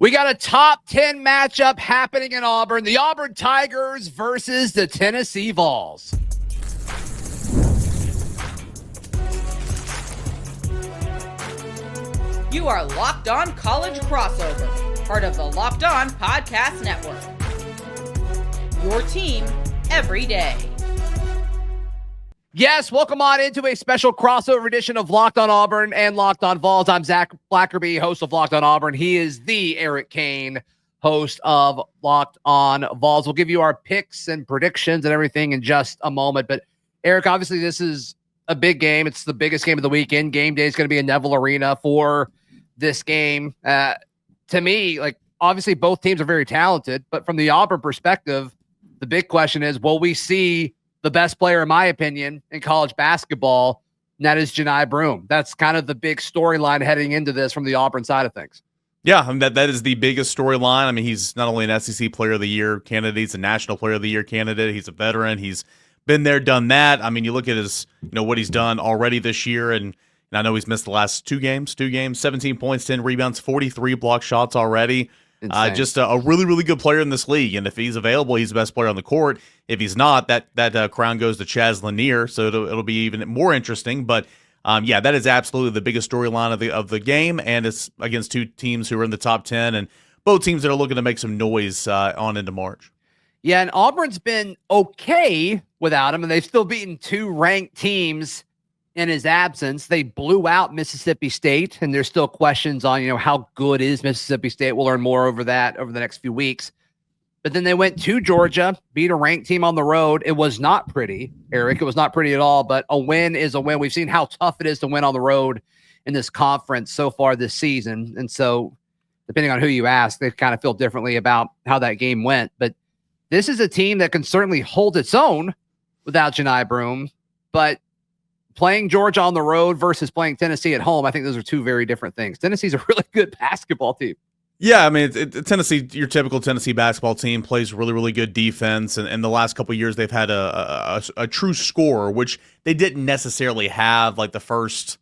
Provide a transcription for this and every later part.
We got a top 10 matchup happening in Auburn. The Auburn Tigers versus the Tennessee Vols. You are Locked On College Crossover, part of the Locked On Podcast Network. Your team every day. Yes, welcome on into a special crossover edition of Locked On Auburn and Locked On Vols. I'm Zach Blackerby, host of Locked On Auburn. He is the Eric Cain, host of Locked On Vols. We'll give you our picks and predictions and everything in just a moment. But Eric, obviously this is a big game. It's the biggest game of the weekend. Game day is going to be in Neville Arena for this game. To me, obviously both teams are very talented, but from the Auburn perspective, the big question is, will we see the best player, in my opinion, in college basketball, and that is Janai Broom. That's kind of the big storyline heading into this from the Auburn side of things. Yeah, I mean, that is the biggest storyline. I mean, he's not only an SEC Player of the Year candidate, he's a National Player of the Year candidate. He's a veteran. He's been there, done that. I mean, you look at his, what he's done already this year, and I know he's missed the last two games, 17 points, 10 rebounds, 43 block shots already. Just a really, really good player in this league. And if he's available, he's the best player on the court. If he's not, that crown goes to Chaz Lanier. So it'll be even more interesting. But that is absolutely the biggest storyline of the game. And it's against two teams who are in the top 10 and both teams that are looking to make some noise on into March. Yeah, and Auburn's been okay without him, and they've still beaten two ranked teams in his absence. They blew out Mississippi State, and there's still questions on, how good is Mississippi State. We'll learn more over that over the next few weeks. But then they went to Georgia, beat a ranked team on the road. It was not pretty, Eric. It was not pretty at all, but a win is a win. We've seen how tough it is to win on the road in this conference so far this season. And so depending on who you ask, they kind of feel differently about how that game went. But this is a team that can certainly hold its own without Janai Broom, but playing Georgia on the road versus playing Tennessee at home, I think those are two very different things. Tennessee's a really good basketball team. Yeah, I mean, Tennessee, your typical Tennessee basketball team plays really, really good defense. And in the last couple of years, they've had a true scorer, which they didn't necessarily have like the first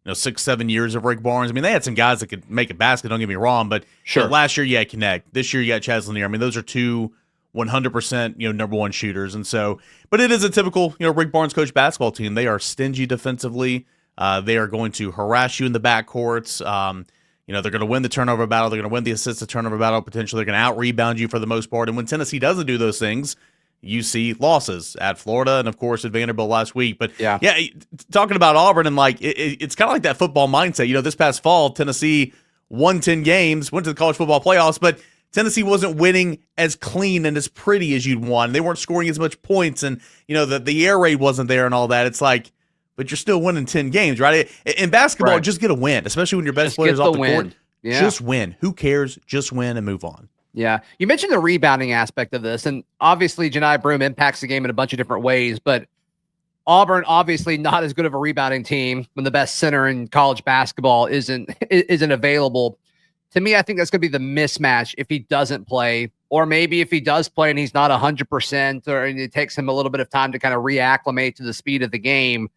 6-7 years of Rick Barnes. I mean, they had some guys that could make a basket, don't get me wrong. But sure, last year you had Connect. This year you got Chaz Lanier. I mean, those are two 100% number one shooters. And so, but it is a typical Rick Barnes coach basketball team. They are stingy defensively. They are going to harass you in the backcourts. They're going to win the turnover battle. They're going to win the assist to turnover battle. Potentially, they're going to out rebound you for the most part. And when Tennessee doesn't do those things, you see losses at Florida and of course at Vanderbilt last week. But yeah, talking about Auburn and it's kind of like that football mindset. This past fall, Tennessee won 10 games, went to the college football playoffs, but Tennessee wasn't winning as clean and as pretty as you'd want. They weren't scoring as much points, and the air raid wasn't there and all that. It's like, but you're still winning 10 games, right? In basketball, right, just get a win, especially when your best player's off the court. Yeah. Just win. Who cares? Just win and move on. Yeah. You mentioned the rebounding aspect of this, and obviously Janai Broom impacts the game in a bunch of different ways, but Auburn obviously not as good of a rebounding team when the best center in college basketball isn't available. To me, I think that's going to be the mismatch if he doesn't play, or maybe if he does play and he's not 100%, or it takes him a little bit of time to kind of reacclimate to the speed of the game.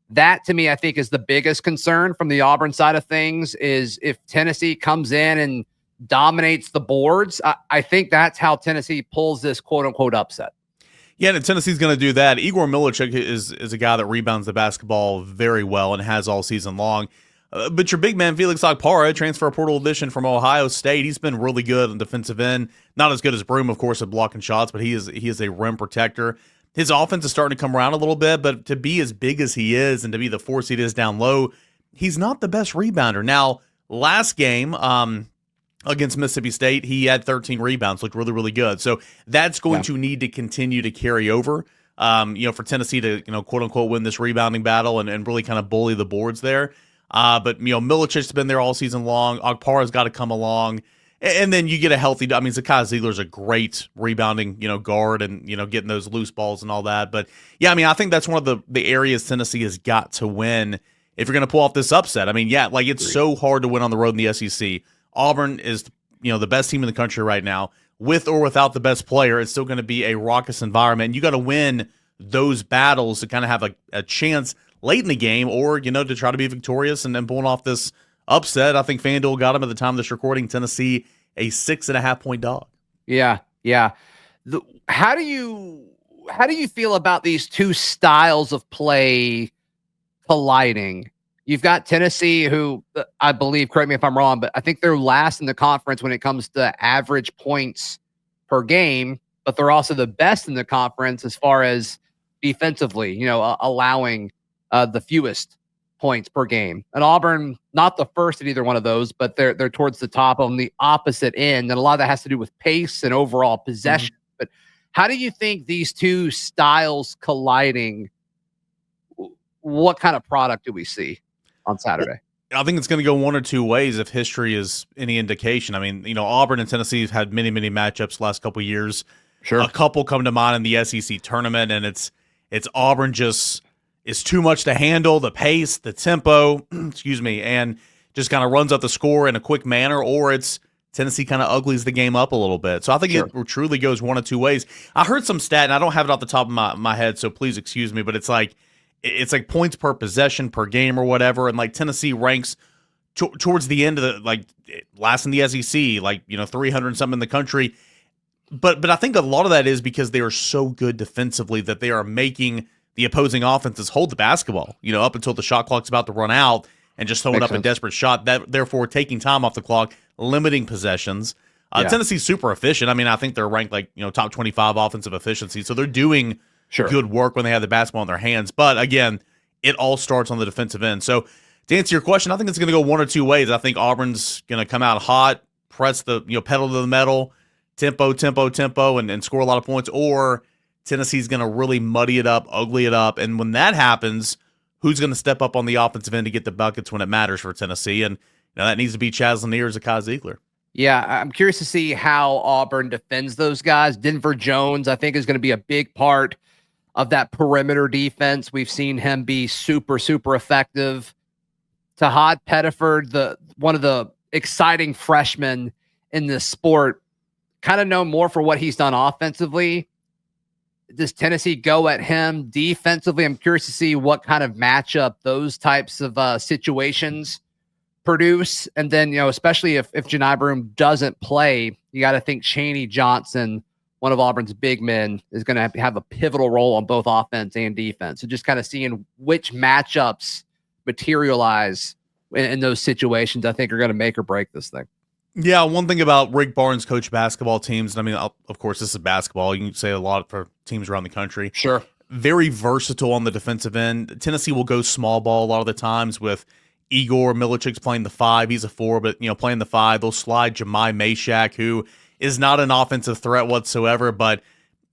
That, to me, I think is the biggest concern from the Auburn side of things, is if Tennessee comes in and dominates the boards. I think that's how Tennessee pulls this quote-unquote upset. Yeah, and Tennessee's going to do that. Igor Milichuk is a guy that rebounds the basketball very well and has all season long. But your big man, Felix Okpara, transfer portal addition from Ohio State, he's been really good on defensive end. Not as good as Broom, of course, at blocking shots, but he is a rim protector. His offense is starting to come around a little bit, but to be as big as he is and to be the 4 seed is down low, he's not the best rebounder. Now, last game against Mississippi State, he had 13 rebounds, looked really, really good. So that's going to need to continue to carry over, for Tennessee to, quote unquote, win this rebounding battle and really kind of bully the boards there. But Milichuk's been there all season long. Okpara's got to come along. And then you get a healthy, Zakai Ziegler's a great rebounding, guard and, getting those loose balls and all that. But yeah, I think that's one of the areas Tennessee has got to win if you're going to pull off this upset. It's so hard to win on the road in the SEC. Auburn is, the best team in the country right now. With or without the best player, it's still going to be a raucous environment. You got to win those battles to kind of have a chance late in the game, or to try to be victorious and then pulling off this upset. I think FanDuel got him at the time of this recording. Tennessee, a 6.5-point dog. Yeah. How do you feel about these two styles of play colliding? You've got Tennessee, who I believe, correct me if I'm wrong, but I think they're last in the conference when it comes to average points per game, but they're also the best in the conference as far as defensively, allowing the fewest points per game. And Auburn, not the first at either one of those, but they're towards the top on the opposite end. And a lot of that has to do with pace and overall possession. Mm-hmm. But how do you think these two styles colliding, what kind of product do we see on Saturday? I think it's going to go one or two ways if history is any indication. I mean, Auburn and Tennessee have had many, many matchups the last couple of years. Sure. A couple come to mind in the SEC tournament, and it's Auburn just is too much to handle, the pace, the tempo, and just kind of runs up the score in a quick manner, or it's Tennessee kind of uglies the game up a little bit. So I think It truly goes one of two ways. I heard some stat, and I don't have it off the top of my head, so please excuse me, but it's like points per possession per game or whatever, and like Tennessee ranks towards the end of last in the SEC, 300 and something in the country. But I think a lot of that is because they are so good defensively that they are making the opposing offenses hold the basketball, up until the shot clock's about to run out and just throwing up a desperate shot, that therefore taking time off the clock, limiting possessions. Tennessee's super efficient. I mean, I think they're ranked top 25 offensive efficiency. So they're doing good work when they have the basketball in their hands. But again, it all starts on the defensive end. So to answer your question, I think it's going to go one or two ways. I think Auburn's going to come out hot, press the pedal to the metal, tempo, and score a lot of points, or Tennessee's going to really muddy it up, ugly it up. And when that happens, who's going to step up on the offensive end to get the buckets when it matters for Tennessee? And that needs to be Chaz Lanier or Zakai Ziegler. Yeah, I'm curious to see how Auburn defends those guys. Denver Jones, I think, is going to be a big part of that perimeter defense. We've seen him be super, super effective. Tahaad Pettiford, one of the exciting freshmen in this sport, kind of known more for what he's done offensively. Does Tennessee go at him defensively? I'm curious to see what kind of matchup those types of situations produce. And then, especially if Janai Broom doesn't play, you got to think Chaney Johnson, one of Auburn's big men, is going to have a pivotal role on both offense and defense. So just kind of seeing which matchups materialize in those situations, I think are going to make or break this thing. Yeah, one thing about Rick Barnes coach basketball teams, and I mean, of course, this is basketball. You can say a lot for teams around the country. Sure. Very versatile on the defensive end. Tennessee will go small ball a lot of the times with Igor Milichik's playing the 5. He's a 4, but, playing the 5. They'll slide Jemai Mashak, who is not an offensive threat whatsoever, but,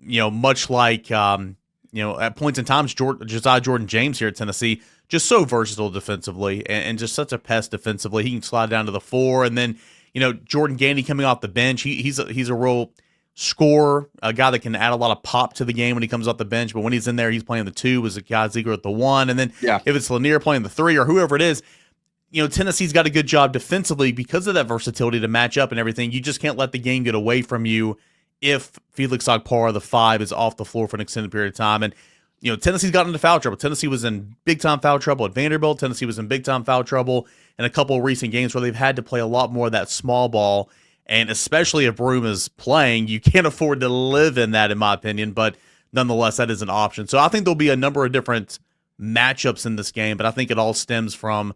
much like, at points in times, Josiah Jordan-James here at Tennessee, just so versatile defensively and just such a pest defensively. He can slide down to the 4, and then, Jordan Gandy coming off the bench. He's a real scorer, a guy that can add a lot of pop to the game when he comes off the bench. But when he's in there, he's playing the 2, was a guy Ziegler at the 1. And then if it's Lanier playing the 3 or whoever it is, Tennessee's got a good job defensively because of that versatility to match up and everything. You just can't let the game get away from you if Felix Agpara, the 5, is off the floor for an extended period of time. And, Tennessee's gotten into foul trouble. Tennessee was in big-time foul trouble at Vanderbilt. Tennessee was in big-time foul trouble in a couple of recent games where they've had to play a lot more of that small ball. And especially if Broome is playing, you can't afford to live in that, in my opinion. But nonetheless, that is an option. So I think there'll be a number of different matchups in this game, but I think it all stems from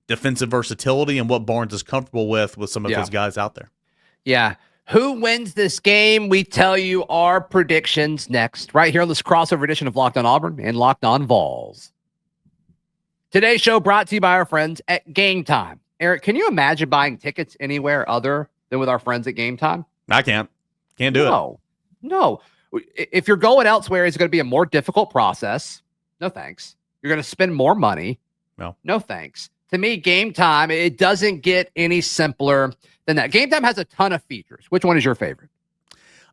defensive versatility and what Barnes is comfortable with some of his guys out there. Yeah. Who wins this game? We tell you our predictions next, right here on this crossover edition of Locked on Auburn and Locked on Vols. Today's show brought to you by our friends at GameTime. Eric, can you imagine buying tickets anywhere other than with our friends at GameTime? I can't do it. No. If you're going elsewhere, it's going to be a more difficult process. No thanks. You're going to spend more money. No thanks. To me, GameTime, it doesn't get any simpler than that. GameTime has a ton of features. Which one is your favorite?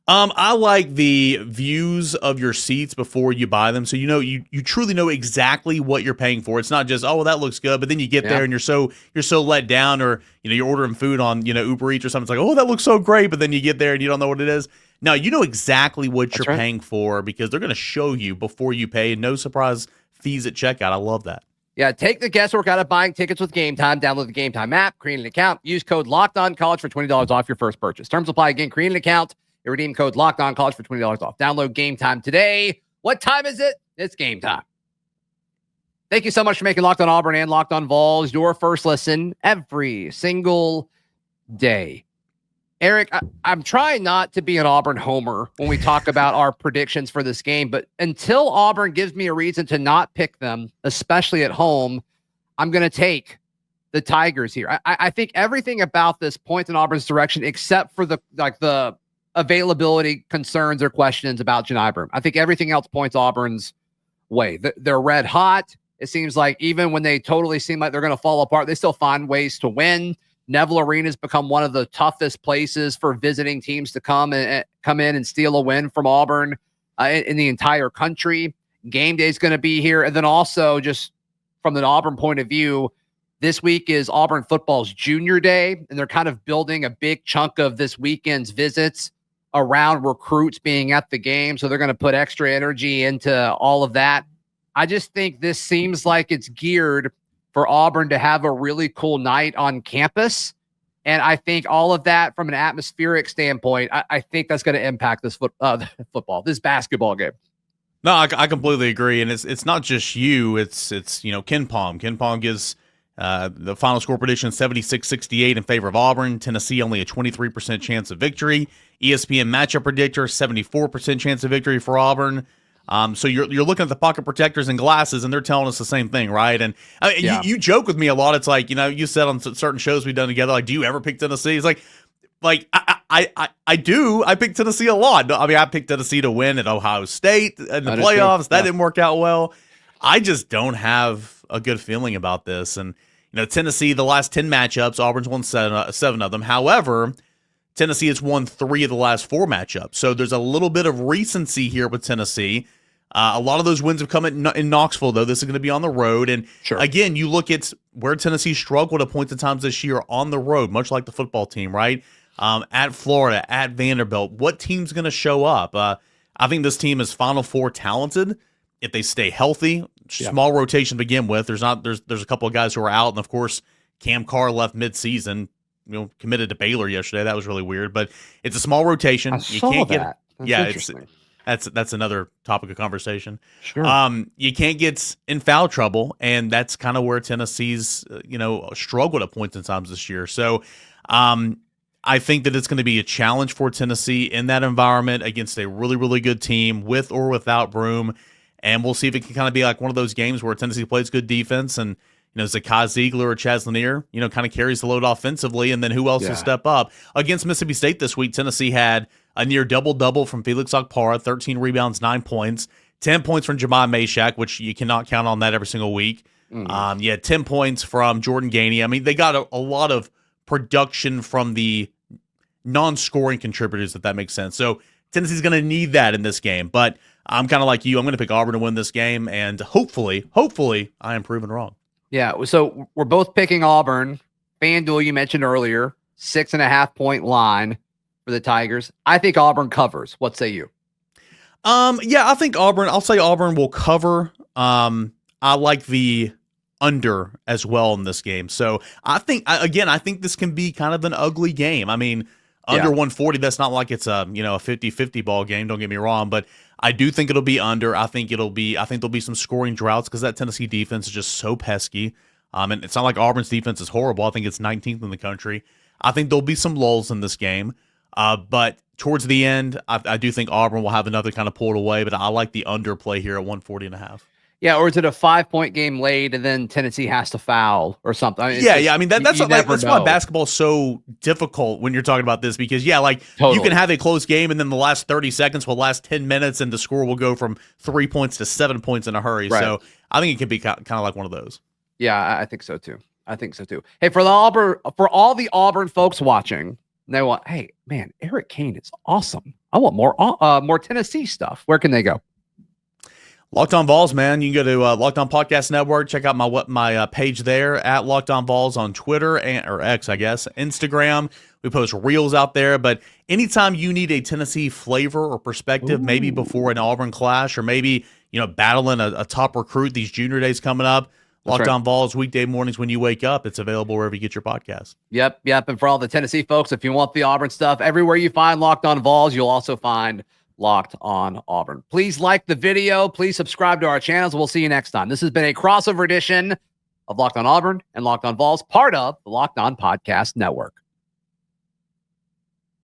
I like the views of your seats before you buy them. So, you truly know exactly what you're paying for. It's not just, oh, well, that looks good. But then you get there and you're so let down, or, you're ordering food on, Uber Eats or something. It's like, oh, that looks so great. But then you get there and you don't know what it is. Now, you know exactly what you're paying for because they're going to show you before you pay, and no surprise fees at checkout. I love that. Yeah, take the guesswork out of buying tickets with GameTime. Download the GameTime app, create an account, use code LOCKEDONCollege for $20 off your first purchase. Terms apply. Again, create an account, and redeem code LOCKEDONCollege for $20 off. Download GameTime today. What time is it? It's game time. Thank you so much for making Locked On Auburn and Locked On Vols your first listen every single day. Eric, I'm trying not to be an Auburn homer when we talk about our predictions for this game, but until Auburn gives me a reason to not pick them, especially at home, I'm going to take the Tigers here. I think everything about this points in Auburn's direction, except for the availability concerns or questions about Janai Broom. I think everything else points Auburn's way. They're red hot. It seems like even when they totally seem like they're going to fall apart, they still find ways to win. Neville Arena has become one of the toughest places for visiting teams to come in and steal a win from Auburn in the entire country. Game day is going to be here. And then also, just from the Auburn point of view, this week is Auburn football's junior day, and they're kind of building a big chunk of this weekend's visits around recruits being at the game. So they're going to put extra energy into all of that. I just think this seems like it's geared for Auburn to have a really cool night on campus. And I think all of that from an atmospheric standpoint, I think that's going to impact this this basketball game. No, I completely agree. And it's not just you, it's Ken Palm. Ken Palm gives the final score prediction 76-68 in favor of Auburn. Tennessee only a 23% chance of victory. ESPN matchup predictor, 74% chance of victory for Auburn. So you're looking at the pocket protectors and glasses, and they're telling us the same thing, right? And you joke with me a lot. It's like, you said on certain shows we've done together, like, do you ever pick Tennessee? It's like I do. I pick Tennessee a lot. I mean, I picked Tennessee to win at Ohio State in the playoffs. That didn't work out well. I just don't have a good feeling about this. And Tennessee, the last 10 matchups, Auburn's won seven of them. However, Tennessee has won 3 of the last 4 matchups. So there's a little bit of recency here with Tennessee. A lot of those wins have come in Knoxville, though. This is going to be on the road. And again, you look at where Tennessee struggled at points of times this year on the road, much like the football team, right? At Florida, at Vanderbilt. What team's going to show up? I think this team is Final Four talented if they stay healthy. Small rotation to begin with. There's a couple of guys who are out, and of course, Cam Carr left midseason. Committed to Baylor yesterday. That was really weird, but it's a small rotation. I saw that. That's another topic of conversation. Sure. You can't get in foul trouble, and that's kind of where Tennessee's struggled at points and times this year. So, I think that it's going to be a challenge for Tennessee in that environment against a really, really good team with or without Broome, and we'll see if it can kind of be like one of those games where Tennessee plays good defense and Zakai Ziegler or Chaz Lanier, kind of carries the load offensively, and then who else will step up? Against Mississippi State this week, Tennessee had a near double-double from Felix Okpara, 13 rebounds, 9 points, 10 points from Jemai Meshack, which you cannot count on that every single week. You had 10 points from Jordan Gainey. I mean, they got a lot of production from the non-scoring contributors, if that makes sense. So Tennessee's going to need that in this game, but I'm kind of like you. I'm going to pick Auburn to win this game, and hopefully, I am proven wrong. Yeah, so we're both picking Auburn. FanDuel, you mentioned earlier, 6.5-point line for the Tigers. I think Auburn covers. What say you? I think Auburn. I'll say Auburn will cover. I like the under as well in this game. So I think this can be kind of an ugly game. I mean, under 140. That's not like it's a 50-50 ball game. Don't get me wrong, but I do think it'll be under. I think there'll be some scoring droughts because that Tennessee defense is just so pesky. And it's not like Auburn's defense is horrible. I think it's 19th in the country. I think there'll be some lulls in this game. But towards the end, I do think Auburn will have another kind of pulled away, but I like the under play here at 140.5. Yeah, or is it a 5-point game late and then Tennessee has to foul or something? I mean, I mean, that's why basketball is so difficult when you're talking about this because, totally. You can have a close game and then the last 30 seconds will last 10 minutes and the score will go from 3 points to 7 points in a hurry. Right. So I think it could be kind of like one of those. Yeah, I think so too. Hey, for all the Auburn folks watching, they want, hey, man, Eric Cain is awesome. I want more Tennessee stuff. Where can they go? Locked On Vols, man. You can go to Locked On Podcast Network. Check out my page there at Locked On Vols on Twitter or X, I guess, Instagram. We post reels out there. But anytime you need a Tennessee flavor or perspective, maybe before an Auburn clash or maybe battling a top recruit these junior days coming up, Locked On Vols, weekday mornings when you wake up. It's available wherever you get your podcast. Yep. And for all the Tennessee folks, if you want the Auburn stuff, everywhere you find Locked On Vols, you'll also find Locked On Auburn. Please like the video. Please subscribe to our channels. We'll see you next time. This has been a crossover edition of Locked On Auburn and Locked On Vols, part of the Locked On Podcast Network.